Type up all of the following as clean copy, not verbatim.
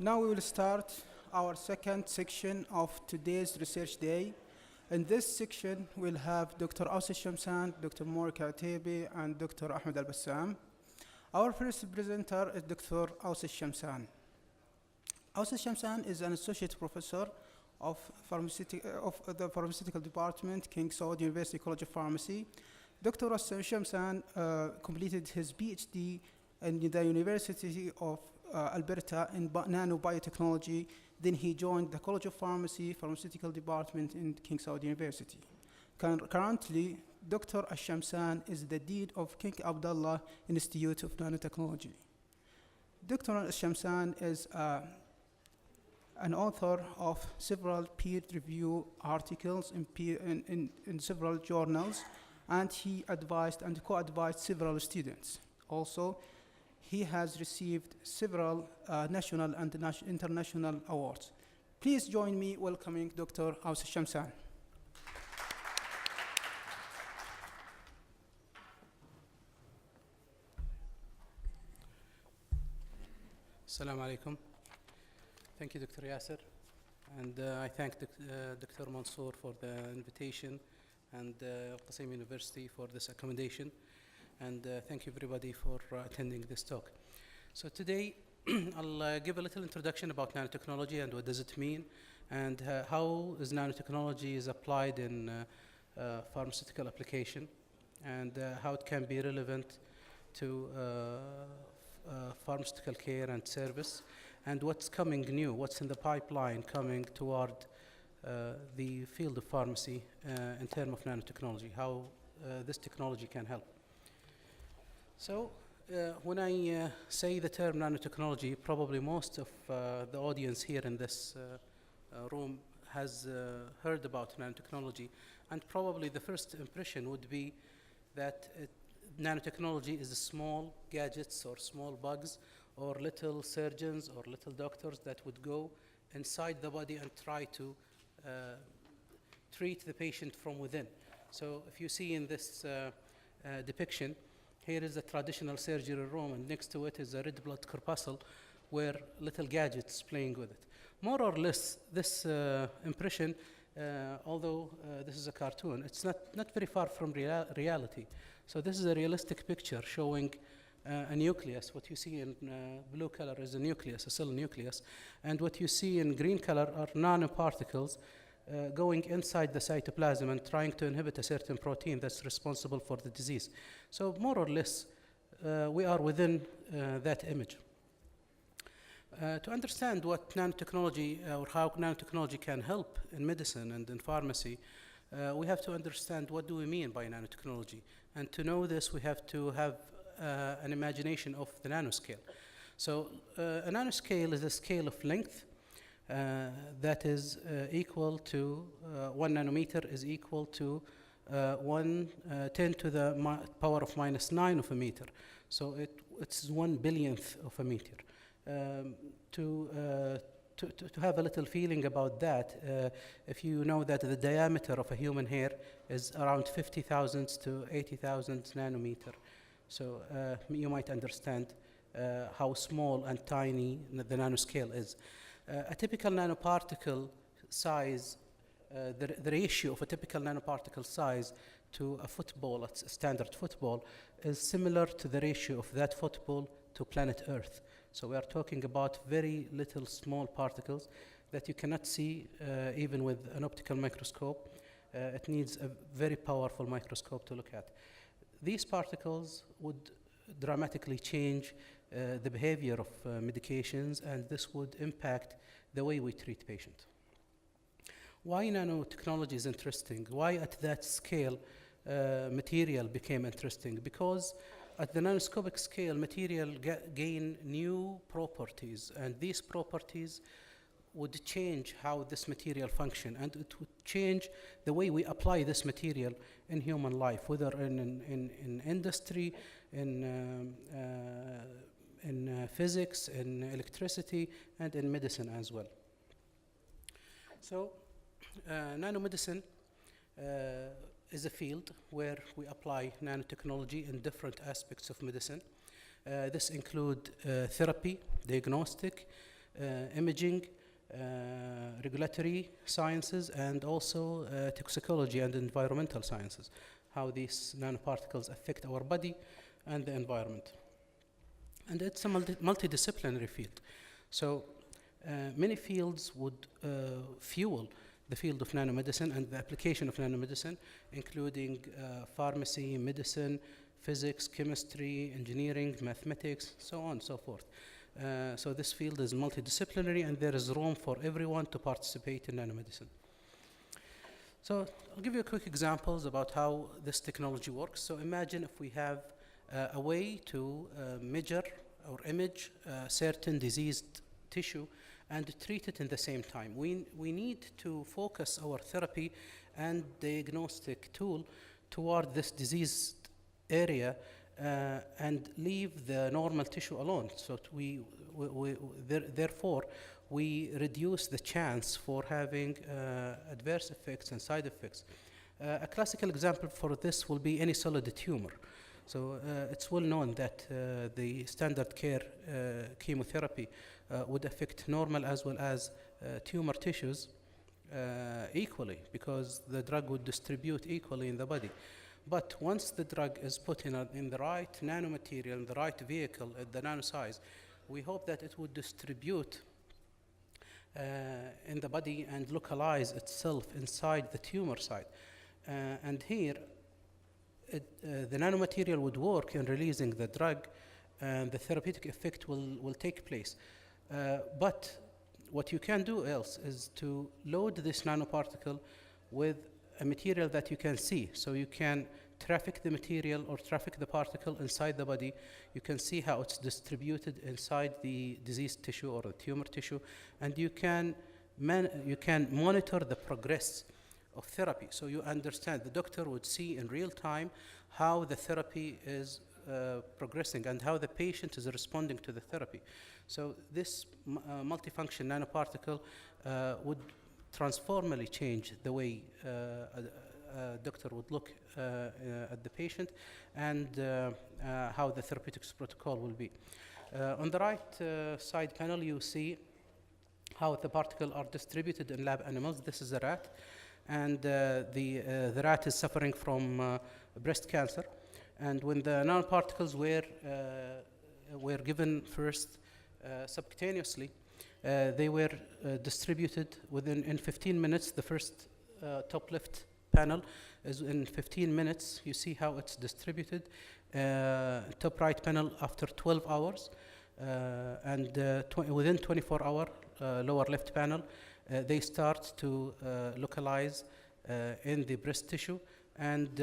Now we will start our second section of today's research day. In this section, we'll have Dr. Awsi Shamsan, Dr. Morika Atebe, and Dr. Ahmed Al-Bassam. Our first presenter is Dr. Awsi Shamsan. Awsi Shamsan is an associate professor of the Pharmaceutical Department, King Saud University College of Pharmacy. Dr. Awsi Shamsan completed his PhD in the University of Alberta in nanobiotechnology. Then he joined the College of Pharmacy, Pharmaceutical Department in King Saud University. Currently, Dr. Shamsan is the Dean of King Abdullah Institute of Nanotechnology. Dr. Shamsan is an author of several peer-reviewed articles in several journals, and he advised and co-advised several students. Also, he has received several national and international awards. Please join me welcoming Dr. Awsi Shamsan. Assalamu alaikum. Thank you, Dr. Yasser. And I thank Dr. Mansour for the invitation and Qasim University for this accommodation. And thank you everybody for attending this talk. So today I'll give a little introduction about nanotechnology and what does it mean, and how is nanotechnology is applied in pharmaceutical application, and how it can be relevant to pharmaceutical care and service, and what's coming new, what's in the pipeline coming toward the field of pharmacy in terms of nanotechnology, how this technology can help. So when I say the term nanotechnology, probably most of the audience here in this room has heard about nanotechnology, and probably the first impression would be that nanotechnology is small gadgets or small bugs or little surgeons or little doctors that would go inside the body and try to treat the patient from within. So if you see in this depiction, here is a traditional surgery room, and next to it is a red blood corpuscle where little gadgets playing with it. More or less, this impression, although this is a cartoon, it's not very far from reality. So this is a realistic picture showing a nucleus. What you see in blue color is a nucleus, a cell nucleus. And what you see in green color are nanoparticles going inside the cytoplasm and trying to inhibit a certain protein that's responsible for the disease. So more or less, we are within that image. To understand what nanotechnology or how nanotechnology can help in medicine and in pharmacy, we have to understand what do we mean by nanotechnology. And to know this, we have to have an imagination of the nanoscale. So a nanoscale is a scale of length that is equal to 1 nanometer is equal to 10 to the power of -9 of a meter. So it's 1 billionth of a meter. To have a little feeling about that, if you know that the diameter of a human hair is around 50,000 to 80,000 nanometer, so you might understand how small and tiny the nanoscale is. A typical nanoparticle size, the ratio of a typical nanoparticle size to a football, a standard football, is similar to the ratio of that football to planet Earth. So we are talking about very little small particles that you cannot see even with an optical microscope. It needs a very powerful microscope to look at. These particles would dramatically change the behavior of medications, and this would impact the way we treat patients. Why nanotechnology is interesting? Why at that scale material became interesting? Because at the nanoscopic scale, material gain new properties, and these properties would change how this material function, and it would change the way we apply this material in human life, whether in industry, in physics, in electricity, and in medicine as well. So nanomedicine is a field where we apply nanotechnology in different aspects of medicine. This include therapy, diagnostic, imaging, regulatory sciences, and also toxicology and environmental sciences, how these nanoparticles affect our body and the environment. And it's a multidisciplinary field. So many fields would fuel the field of nanomedicine and the application of nanomedicine, including pharmacy, medicine, physics, chemistry, engineering, mathematics, so on and so forth. So this field is multidisciplinary, and there is room for everyone to participate in nanomedicine. So I'll give you quick examples about how this technology works. So imagine if we have a way to measure or image certain diseased tissue and treat it in the same time. We need to focus our therapy and diagnostic tool toward this diseased area and leave the normal tissue alone. So therefore, we reduce the chance for having adverse effects and side effects. A classical example for this will be any solid tumor. So it's well known that the standard care chemotherapy would affect normal as well as tumor tissues equally, because the drug would distribute equally in the body. But once the drug is put in the right nanomaterial, in the right vehicle at the nano size, we hope that it would distribute in the body and localize itself inside the tumor site. And here, the nanomaterial would work in releasing the drug, and the therapeutic effect will take place. But what you can do else is to load this nanoparticle with a material that you can see. So you can traffic the material or traffic the particle inside the body. You can see how it's distributed inside the diseased tissue or the tumor tissue, and you can monitor the progress of therapy. So you understand, the doctor would see in real time how the therapy is progressing and how the patient is responding to the therapy. So this multifunction nanoparticle would transformally change the way a doctor would look at the patient and how the therapeutics protocol will be. On the right side panel, you see how the particles are distributed in lab animals. This is a rat, and the rat is suffering from breast cancer. And when the nanoparticles were given first subcutaneously, they were distributed in 15 minutes. The first top left panel is in 15 minutes. You see how it's distributed. Top right panel after 12 hours. And within 24 hours, lower left panel, they start to localize in the breast tissue. And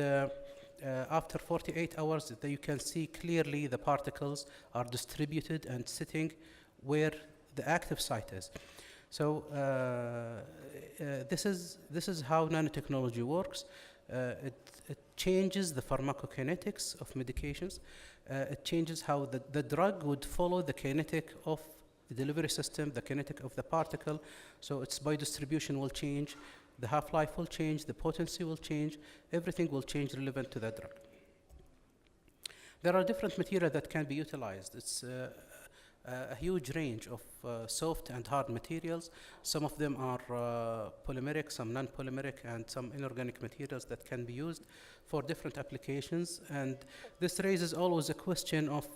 after 48 hours, you can see clearly the particles are distributed and sitting where the active site is. So this is how nanotechnology works. It changes the pharmacokinetics of medications. It changes how the drug would follow the kinetic of the delivery system, the kinetic of the particle. So its biodistribution will change, the half-life will change, the potency will change, everything will change relevant to that drug. There are different materials that can be utilized. It's a huge range of soft and hard materials. Some of them are polymeric, some non-polymeric, and some inorganic materials that can be used for different applications. And this raises always a question of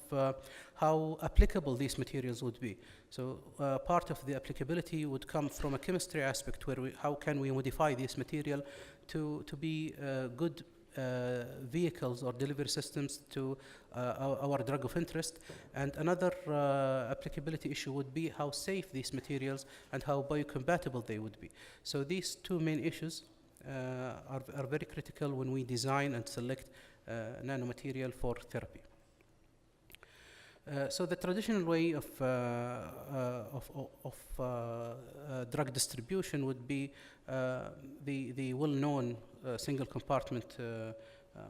how applicable these materials would be. So part of the applicability would come from a chemistry aspect, where how can we modify this material to be good vehicles or delivery systems to our drug of interest. And another applicability issue would be how safe these materials and how biocompatible they would be. So these two main issues are very critical when we design and select nanomaterial for therapy. So the traditional way of drug distribution would be the well-known single compartment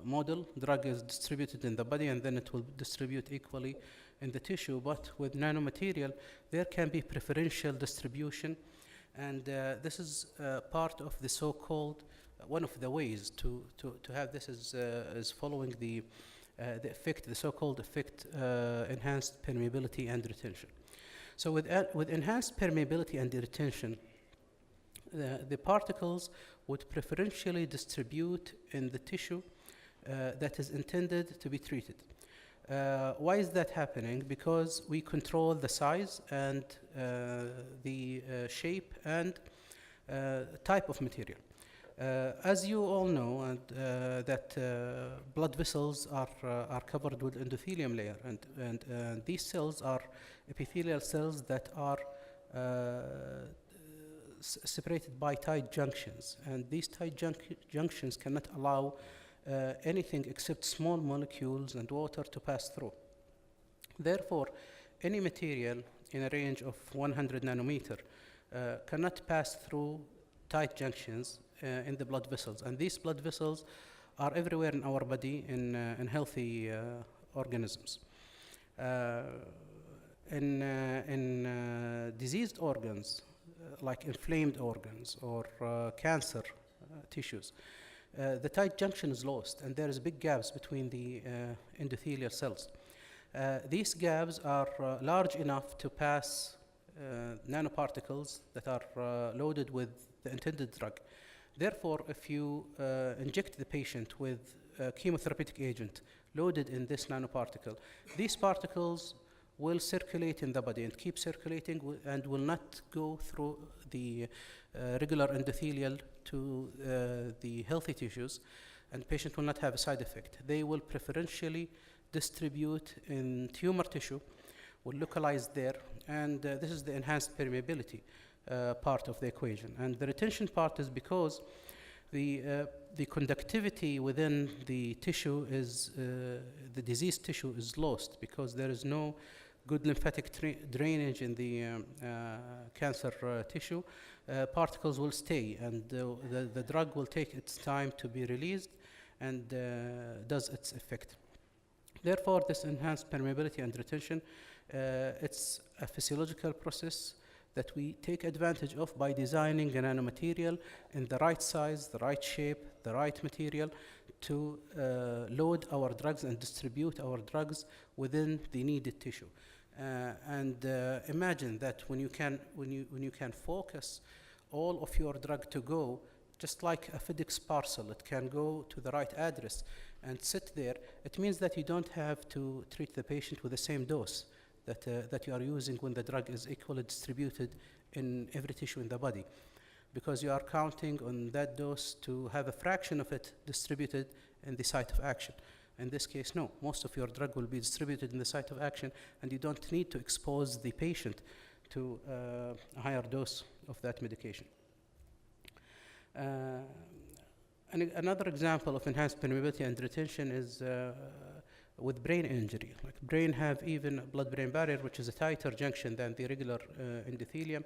model. Drug is distributed in the body, and then it will distribute equally in the tissue. But with nanomaterial, there can be preferential distribution, and this is part of the so-called one of the ways to have this is following the effect, the so-called effect, enhanced permeability and retention. So with enhanced permeability and retention, the particles would preferentially distribute in the tissue that is intended to be treated. Why is that happening? Because we control the size and the shape and type of material. As you all know, that blood vessels are covered with endothelium layer, and these cells are epithelial cells that are separated by tight junctions, and these tight junctions cannot allow anything except small molecules and water to pass through. Therefore, any material in a range of 100 nanometer cannot pass through tight junctions in the blood vessels, and these blood vessels are everywhere in our body in healthy organisms. In diseased organs, like inflamed organs or cancer tissues, the tight junction is lost, and there is big gaps between the endothelial cells. These gaps are large enough to pass nanoparticles that are loaded with the intended drug. Therefore, if you inject the patient with a chemotherapeutic agent loaded in this nanoparticle, these particles will circulate in the body and keep circulating and will not go through the regular endothelial to the healthy tissues, and patient will not have a side effect. They will preferentially distribute in tumor tissue, will localize there, and this is the enhanced permeability part of the equation. And the retention part is because the conductivity within the tissue is, the diseased tissue is lost because there is no good lymphatic drainage in the cancer tissue. Particles will stay, and the drug will take its time to be released and does its effect. Therefore, this enhanced permeability and retention, it's a physiological process that we take advantage of by designing a nanomaterial in the right size, the right shape, the right material to load our drugs and distribute our drugs within the needed tissue. Imagine that when you can focus all of your drug to go, just like a FedEx parcel, it can go to the right address and sit there. It means that you don't have to treat the patient with the same dose that you are using when the drug is equally distributed in every tissue in the body, because you are counting on that dose to have a fraction of it distributed in the site of action. In this case, no, most of your drug will be distributed in the site of action, and you don't need to expose the patient to a higher dose of that medication. And another example of enhanced permeability and retention is with brain injury. Like brain have even a blood-brain barrier, which is a tighter junction than the regular endothelium.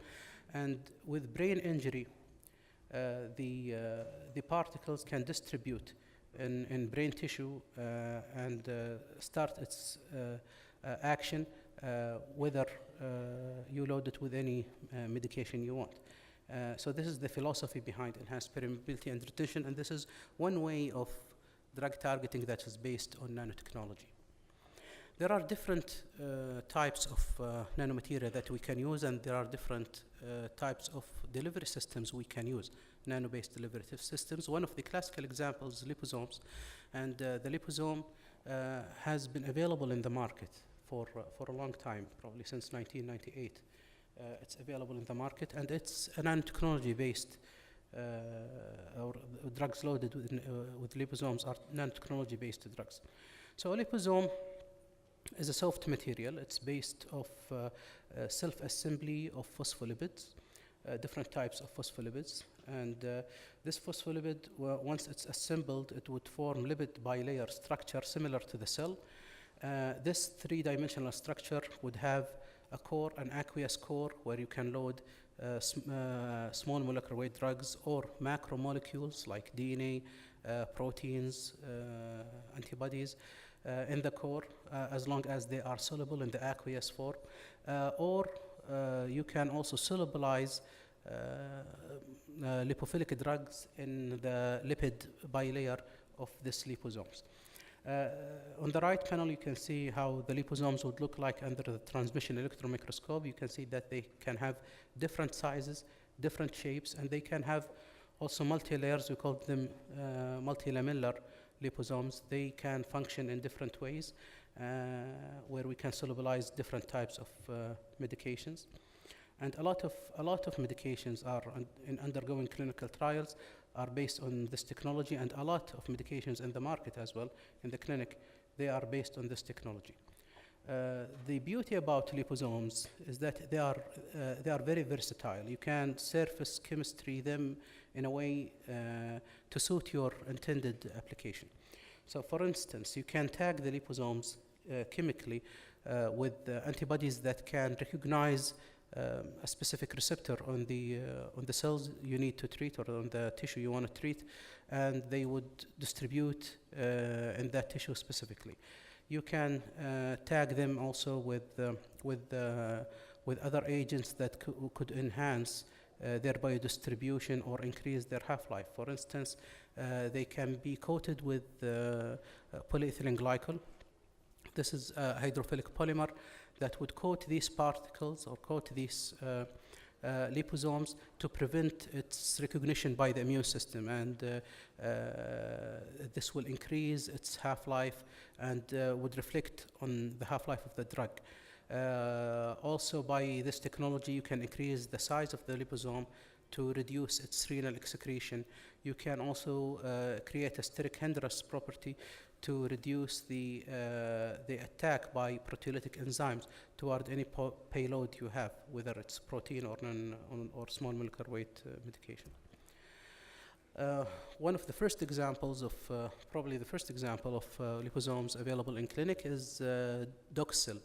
And with brain injury, the particles can distribute in brain tissue and start its action, whether you load it with any medication you want. So this is the philosophy behind enhanced permeability and retention, and this is one way of drug targeting that is based on nanotechnology. There are different types of nanomaterial that we can use, and there are different types of delivery systems we can use, nano-based delivery systems. One of the classical examples is liposomes, and the liposome has been available in the market for a long time, probably since 1998. It's available in the market, and it's a nanotechnology-based or drugs loaded with liposomes are nanotechnology-based drugs. So a liposome is a soft material. It's based of self-assembly of phospholipids, different types of phospholipids, and this phospholipid, once it's assembled, it would form lipid bilayer structure similar to the cell. This three-dimensional structure would have a core, an aqueous core, where you can load small molecular weight drugs or macromolecules like DNA, proteins, antibodies in the core, as long as they are soluble in the aqueous form. Or you can also solubilize lipophilic drugs in the lipid bilayer of these liposomes. On the right panel, you can see how the liposomes would look like under the transmission electron microscope. You can see that they can have different sizes, different shapes, and they can have also multi-layers. We call them multilamellar liposomes. They can function in different ways, where we can solubilize different types of medications. And a lot of medications are undergoing clinical trials are based on this technology, and a lot of medications in the market as well, in the clinic, they are based on this technology. The beauty about liposomes is that they are very versatile. You can surface chemistry them in a way to suit your intended application. So for instance, you can tag the liposomes chemically with antibodies that can recognize a specific receptor on the cells you need to treat, or on the tissue you want to treat, and they would distribute in that tissue specifically. You can tag them also with other agents that could enhance their biodistribution or increase their half-life. For instance, they can be coated with polyethylene glycol. This is a hydrophilic polymer that would coat these particles or coat these liposomes to prevent its recognition by the immune system, and this will increase its half-life and would reflect on the half-life of the drug. Also, by this technology, you can increase the size of the liposome to reduce its renal excretion. You can also create a steric hindrance property to reduce the attack by proteolytic enzymes toward any payload you have, whether it's protein or small molecular weight medication. One of the first examples of, probably the first example of liposomes available in clinic is Doxil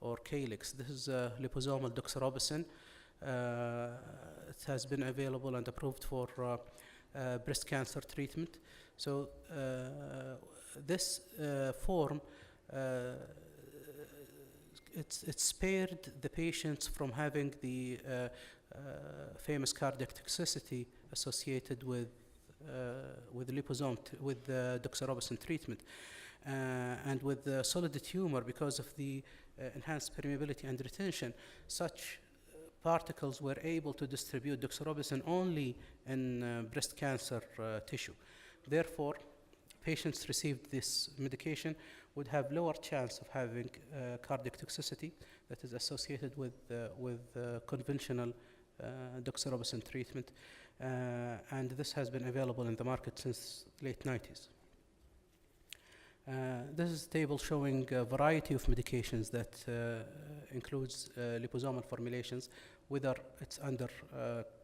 or Calyx. This is liposomal doxorubicin. It has been available and approved for breast cancer treatment. So this form, it's spared the patients from having the famous cardiac toxicity associated with liposome, with doxorubicin treatment, and with the solid tumor because of the enhanced permeability and retention. Such particles were able to distribute doxorubicin only in breast cancer tissue. Therefore, patients received this medication would have lower chance of having cardiac toxicity that is associated with conventional doxorubicin treatment, and this has been available in the market since late 90s. This is a table showing a variety of medications that includes liposomal formulations, whether it's under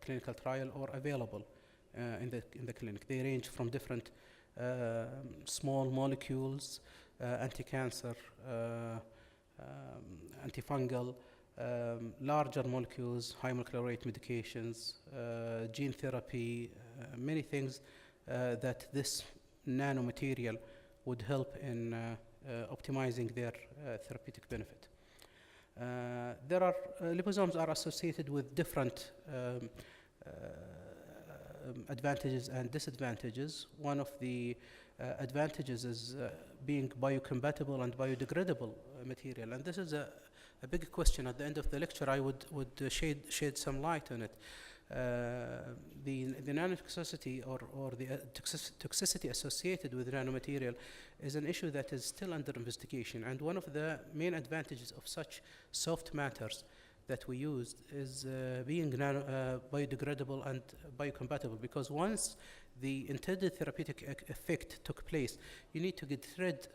clinical trial or available in the clinic. They range from different small molecules, anti-cancer, antifungal, larger molecules, high molecular weight medications, gene therapy, many things that this nanomaterial would help in optimizing their therapeutic benefit. Liposomes are associated with different advantages and disadvantages. One of the advantages is being biocompatible and biodegradable material, and this is a big question. At the end of the lecture, I would shed some light on it. The nanotoxicity or the toxicity associated with nanomaterial is an issue that is still under investigation, and one of the main advantages of such soft matters that we used is being biodegradable and biocompatible, because once the intended therapeutic effect took place, you need to get rid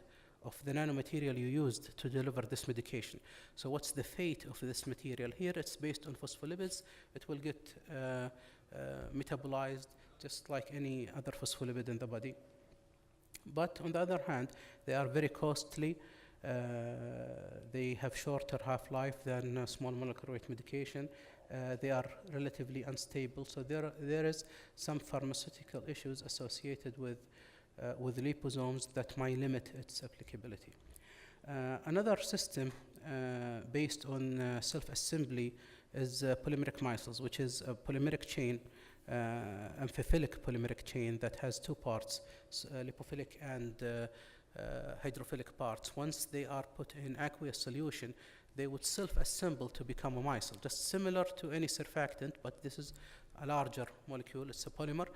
of the nanomaterial you used to deliver this medication. So what's the fate of this material? Here it's based on phospholipids. It will get metabolized just like any other phospholipid in the body. But on the other hand, they are very costly. They have shorter half-life than small molecular weight medication. They are relatively unstable. So there is some pharmaceutical issues associated with liposomes that might limit its applicability. Another system based on self-assembly is polymeric micelles, which is a polymeric chain, amphiphilic polymeric chain that has two parts, lipophilic and hydrophilic parts. Once they are put in aqueous solution, they would self-assemble to become a micelle, just similar to any surfactant, but this is a larger molecule. It's a polymer,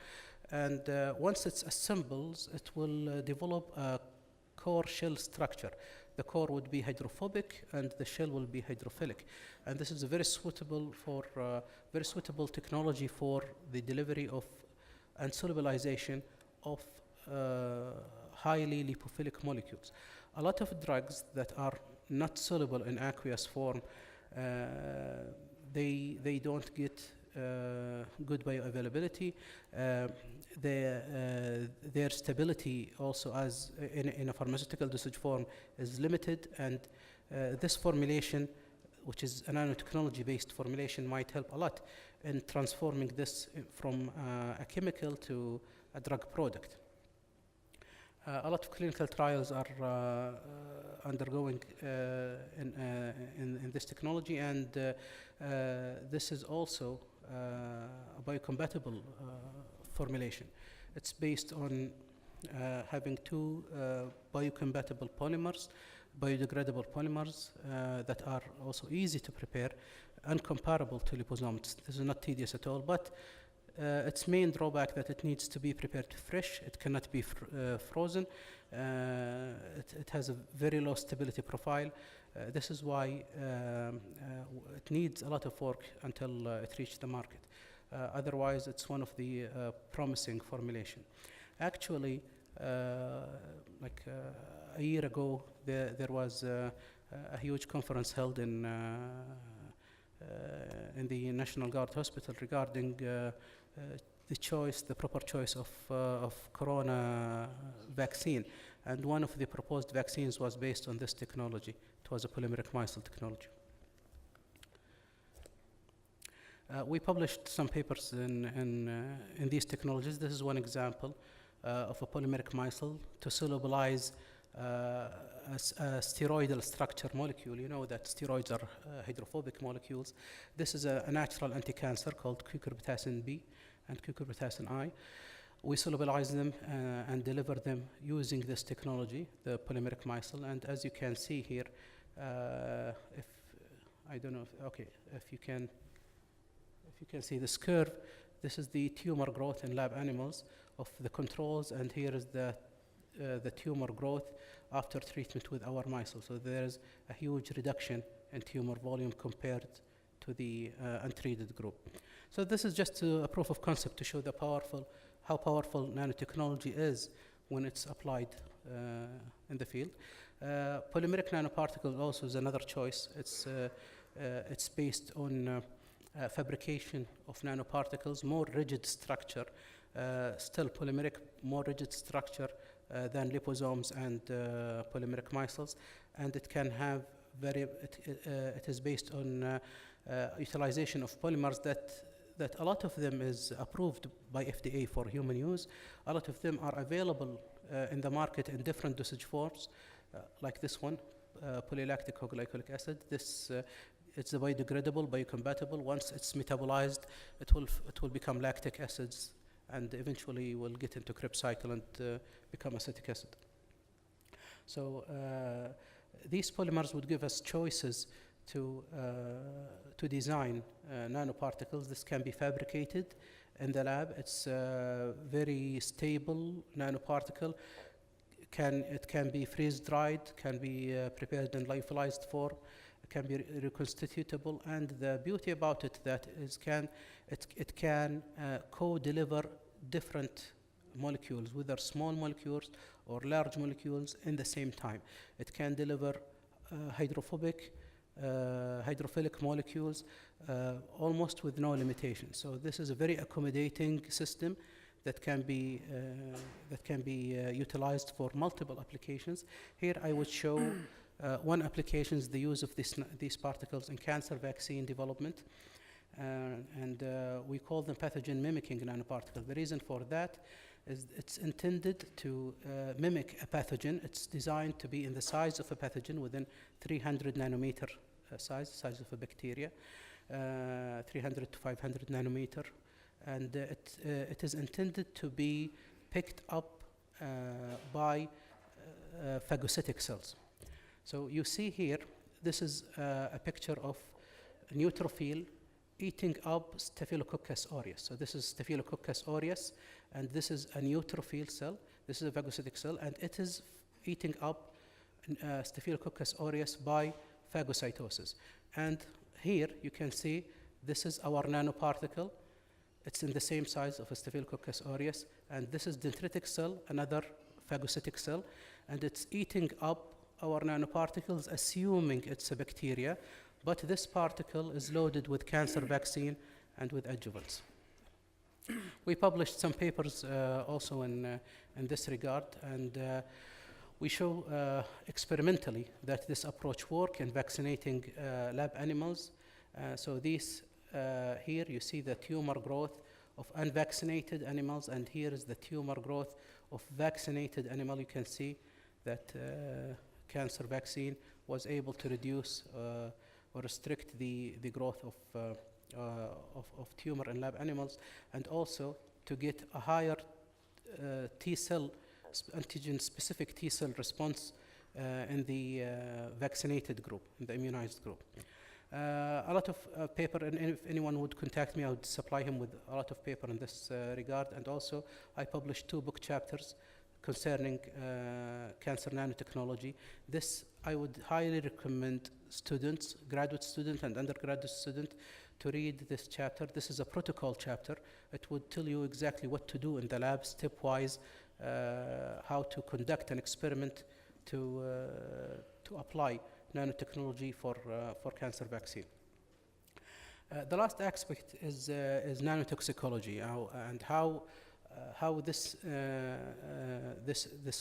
and once it assembles, it will develop a core shell structure. The core would be hydrophobic, and the shell will be hydrophilic. And this is a very suitable technology for the delivery of and solubilization of highly lipophilic molecules. A lot of drugs that are not soluble in aqueous form, they don't get good bioavailability. Their stability also, as in a pharmaceutical dosage form, is limited, and this formulation, which is a nanotechnology based formulation, might help a lot in transforming this from a chemical to a drug product. A lot of clinical trials are undergoing in this technology, and this is also a biocompatible formulation. It's based on having two biocompatible polymers, biodegradable polymers that are also easy to prepare and comparable to liposomes. This is not tedious at all, but its main drawback that it needs to be prepared fresh. It cannot be frozen. It has a very low stability profile. This is why it needs a lot of work until it reaches the market. Otherwise, it's one of the promising formulation. Actually, like a year ago, there was a huge conference held in the National Guard Hospital regarding the proper choice of corona vaccine. And one of the proposed vaccines was based on this technology. It was a polymeric micelle technology. We published some papers in these technologies. This is one example of a polymeric micelle to solubilize a steroidal structure molecule. You know that steroids are hydrophobic molecules. This is a natural anti-cancer called cucurbitacin B and cucurbitacin I. We solubilize them and deliver them using this technology, the polymeric micelle. And as you can see here, if you can see this curve, this is the tumor growth in lab animals of the controls, and here is the tumor growth after treatment with our micelle. So there is a huge reduction in tumor volume compared to the untreated group. So this is just a proof of concept to show how powerful nanotechnology is when it's applied in the field. Polymeric nanoparticle also is another choice. It's based on fabrication of nanoparticles, more rigid structure, still polymeric, more rigid structure than liposomes and polymeric micelles, and it can have it is based on utilization of polymers that a lot of them is approved by FDA for human use. A lot of them are available in the market in different dosage forms, like this one, polylactic glycolic acid. This it's biodegradable, biocompatible. Once it's metabolized, it will become lactic acids, and eventually will get into Krebs cycle and become acetic acid. So these polymers would give us choices to design nanoparticles. This can be fabricated in the lab. It's a very stable nanoparticle. It can be freeze-dried, can be prepared in lyophilized form, can be reconstitutable, and the beauty about it that it can co-deliver different molecules, whether small molecules or large molecules, in the same time. It can deliver hydrophilic molecules almost with no limitation. So this is a very accommodating system that can be utilized for multiple applications. Here I would show one application is the use of these particles in cancer vaccine development, and we call them pathogen mimicking nanoparticles. The reason for that is it's intended to mimic a pathogen. It's designed to be in the size of a pathogen within 300 nanometer size of a bacteria, 300 to 500 nanometer, and it is intended to be picked up by phagocytic cells. So you see here, this is a picture of a neutrophil eating up Staphylococcus aureus. So this is Staphylococcus aureus, and this is a neutrophil cell. This is a phagocytic cell, and it is eating up Staphylococcus aureus by phagocytosis. And here you can see this is our nanoparticle. It's in the same size of a Staphylococcus aureus, and this is dendritic cell, another phagocytic cell, and it's eating up our nanoparticles, assuming it's a bacteria, but this particle is loaded with cancer vaccine and with adjuvants. We published some papers also in this regard, and we show experimentally that this approach works in vaccinating lab animals. So these here you see the tumor growth of unvaccinated animals, and here is the tumor growth of vaccinated animal. You can see that cancer vaccine was able to reduce or restrict the growth of tumor in lab animals, and also to get a higher T cell, antigen-specific T cell response in the vaccinated group, in the immunized group. A lot of paper, and if anyone would contact me, I would supply him with a lot of paper in this regard. And also, I published 2 book chapters concerning cancer nanotechnology. This I would highly recommend students, graduate student and undergraduate student, to read this chapter. This is a protocol chapter. It would tell you exactly what to do in the lab, stepwise, how to conduct an experiment to apply nanotechnology for cancer vaccine. The last aspect is nanotoxicology, and how this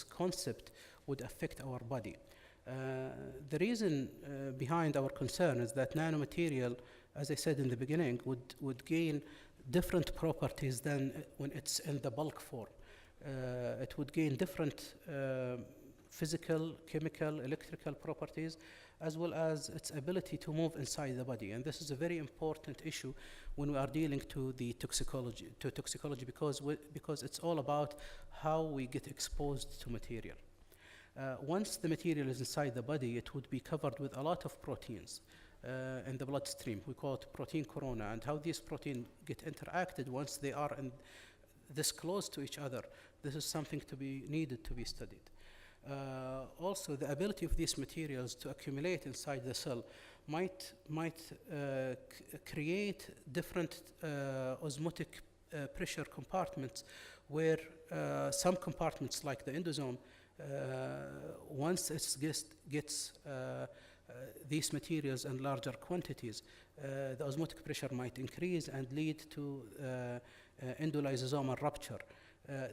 concept would affect our body. The reason behind our concern is that nanomaterial, as I said in the beginning, would gain different properties than when it's in the bulk form. It would gain different physical, chemical, electrical properties, as well as its ability to move inside the body. And this is a very important issue when we are dealing to toxicology, because it's all about how we get exposed to material. Once the material is inside the body, it would be covered with a lot of proteins in the bloodstream. We call it protein corona, and how these proteins get interacted once they are this close to each other. This is something to be needed to be studied. Also, the ability of these materials to accumulate inside the cell might create different osmotic pressure compartments, where some compartments, like the endosome, once it gets these materials in larger quantities, the osmotic pressure might increase and lead to endolysosomal rupture.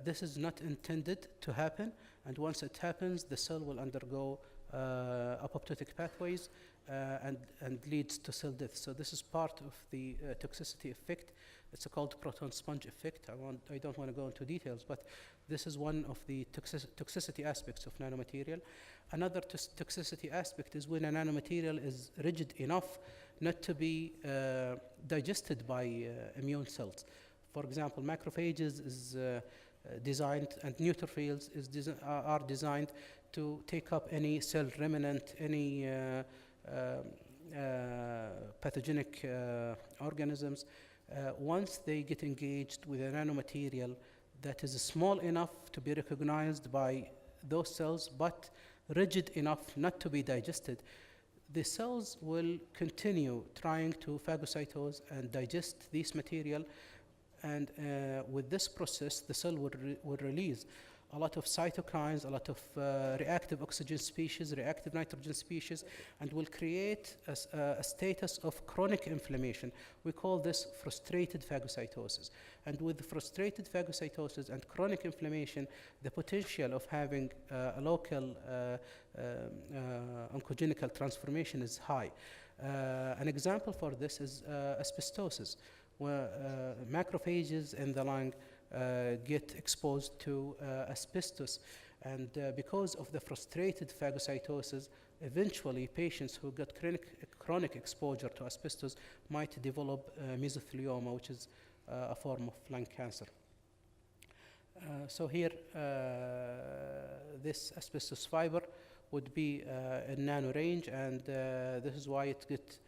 This is not intended to happen, and once it happens, the cell will undergo apoptotic pathways and leads to cell death. So this is part of the toxicity effect. It's called proton sponge effect. I don't want to go into details, but this is one of the toxicity aspects of nanomaterial. Another toxicity aspect is when a nanomaterial is rigid enough not to be digested by immune cells. For example, macrophages is designed, and neutrophils are designed to take up any cell remnant, any pathogenic organisms. Once they get engaged with a nanomaterial that is small enough to be recognized by those cells, but rigid enough not to be digested, the cells will continue trying to phagocytose and digest this material. And with this process, the cell would release a lot of cytokines, a lot of reactive oxygen species, reactive nitrogen species, and will create a status of chronic inflammation. We call this frustrated phagocytosis. And with frustrated phagocytosis and chronic inflammation, the potential of having a local oncogenical transformation is high. An example for this is asbestosis, where macrophages in the lung get exposed to asbestos, and because of the frustrated phagocytosis, eventually patients who got chronic exposure to asbestos might develop mesothelioma, which is a form of lung cancer. So here, this asbestos fiber would be in nano range, and this is why it gets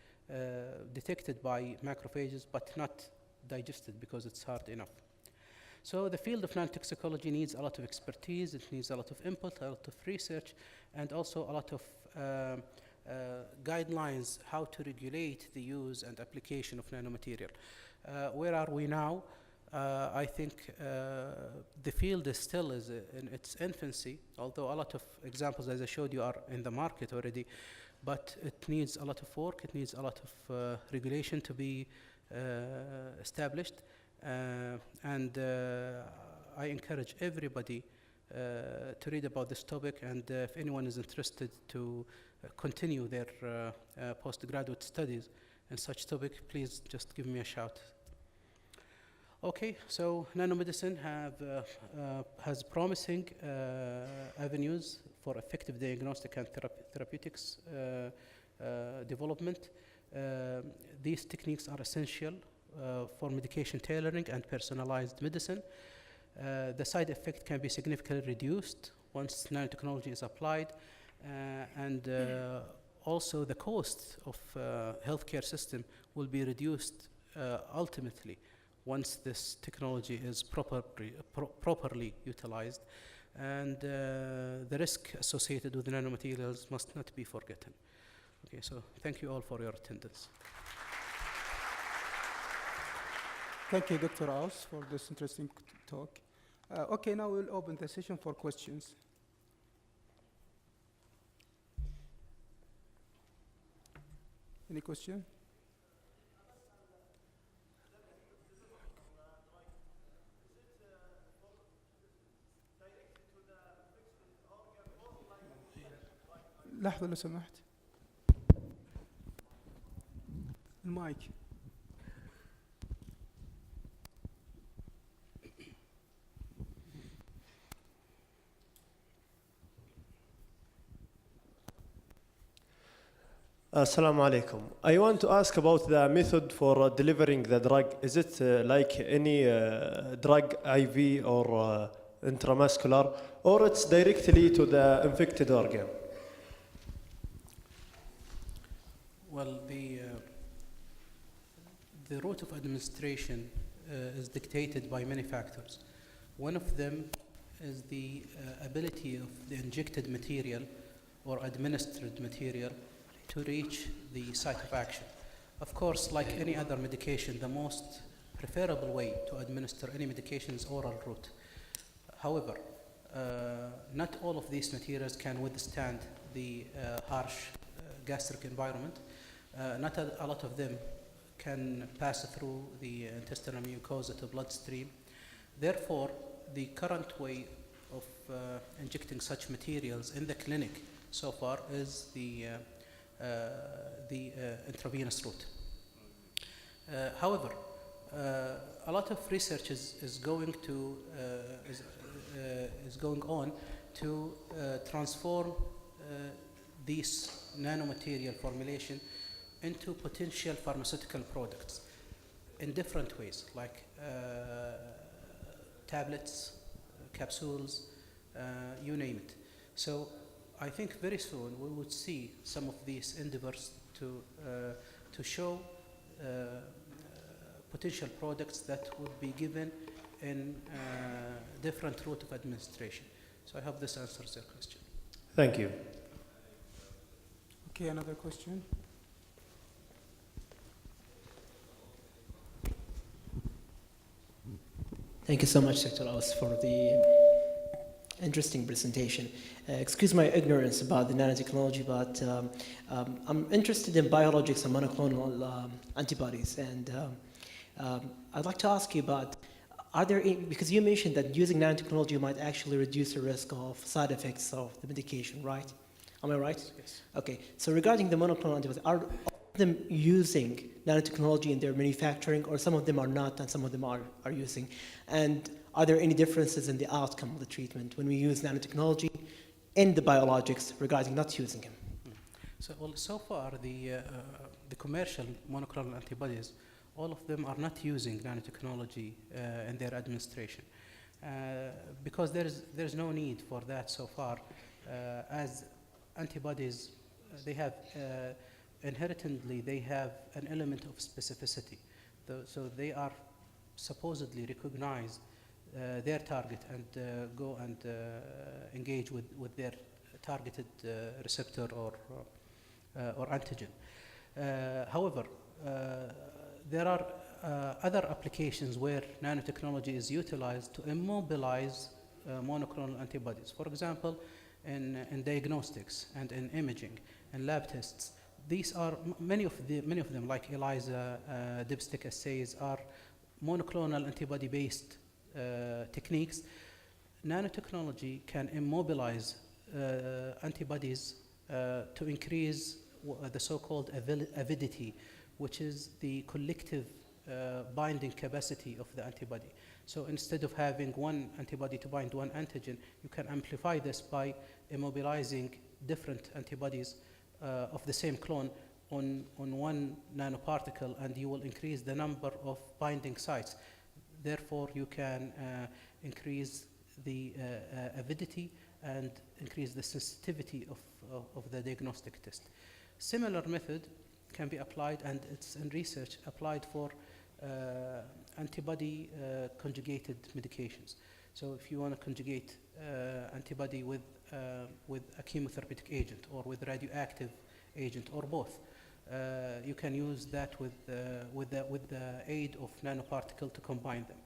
detected by macrophages but not digested because it's hard enough. So the field of nanotoxicology needs a lot of expertise, it needs a lot of input, a lot of research, and also a lot of guidelines how to regulate the use and application of nanomaterial. Where are we now? I think the field is still in its infancy, although a lot of examples, as I showed you, are in the market already, but it needs a lot of work, it needs a lot of regulation to be established. And I encourage everybody to read about this topic, and if anyone is interested to continue their postgraduate studies in such topic, please just give me a shout. Okay, so nanomedicine has promising avenues for effective diagnostic and therapeutics development. These techniques are essential for medication tailoring and personalized medicine. The side effect can be significantly reduced once nanotechnology is applied, and also the cost of healthcare system will be reduced ultimately once this technology is properly utilized, and the risk associated with nanomaterials must not be forgotten. Okay, so thank you all for your attendance. Thank you, Dr. Aus, for this interesting talk. Okay, now we'll open the session for questions. Any question? لحظة لو سمحت. المايك. Assalamu alaikum. I want to ask about the method for delivering the drug. Is it like any drug IV or intramuscular, or it's directly to the infected organ? Well, the route of administration is dictated by many factors. One of them is the ability of the injected material or administered material to reach the site of action. Of course, like any other medication, the most preferable way to administer any medication is oral route. However, not all of these materials can withstand the harsh gastric environment. Not a lot of them can pass through the intestinal mucosa to bloodstream. Therefore, the current way of injecting such materials in the clinic so far is the intravenous route. However, a lot of research is going on to transform these nanomaterial formulation into potential pharmaceutical products in different ways, like tablets, capsules, you name it. So I think very soon we would see some of these endeavors to show potential products that would be given in different route of administration. So I hope this answers your question. Thank you. Okay, another question. Thank you so much, Dr. Aus, for the interesting presentation. Excuse my ignorance about the nanotechnology, but I'm interested in biologics and monoclonal antibodies, and I'd like to ask you about, are there any, because you mentioned that using nanotechnology might actually reduce the risk of side effects of the medication, right? Am I right? Yes. Okay, so regarding the monoclonal antibodies, are all of them using nanotechnology in their manufacturing, or some of them are not and some of them are using? And are there any differences in the outcome of the treatment when we use nanotechnology in the biologics regarding not using them? So, well, so far the commercial monoclonal antibodies, all of them are not using nanotechnology in their administration. because there's no need for that so far, as antibodies, they have inherently they have an element of specificity. So they are supposedly recognize their target and go and engage with their targeted receptor or antigen. However, there are other applications where nanotechnology is utilized to immobilize monoclonal antibodies. For example, in diagnostics and in imaging and lab tests. These are many of them, like ELISA, dipstick assays, are monoclonal antibody-based techniques. Nanotechnology can immobilize antibodies to increase the so-called avidity, which is the collective binding capacity of the antibody. So instead of having one antibody to bind one antigen, you can amplify this by immobilizing different antibodies of the same clone on one nanoparticle, and you will increase the number of binding sites. Therefore, you can increase the avidity and increase the sensitivity of the diagnostic test. Similar method can be applied, and it's in research, applied for antibody conjugated medications. So if you want to conjugate antibody with a chemotherapeutic agent or with radioactive agent or both, you can use that with the aid of nanoparticle to combine them.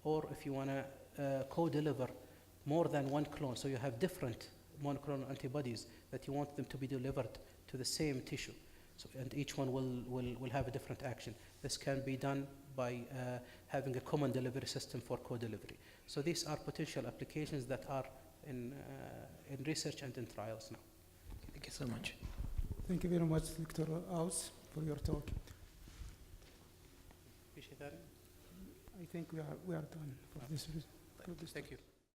Or if you want to co-deliver more than one clone, so you have different monoclonal antibodies that you want them to be delivered to the same tissue. So, and each one will have a different action. This can be done by having a common delivery system for co-delivery. So these are potential applications that are in research and in trials now. Thank you so much. Thank you very much, Dr. Aus, for your talk. Appreciate that. I think we are done for this. Thank you.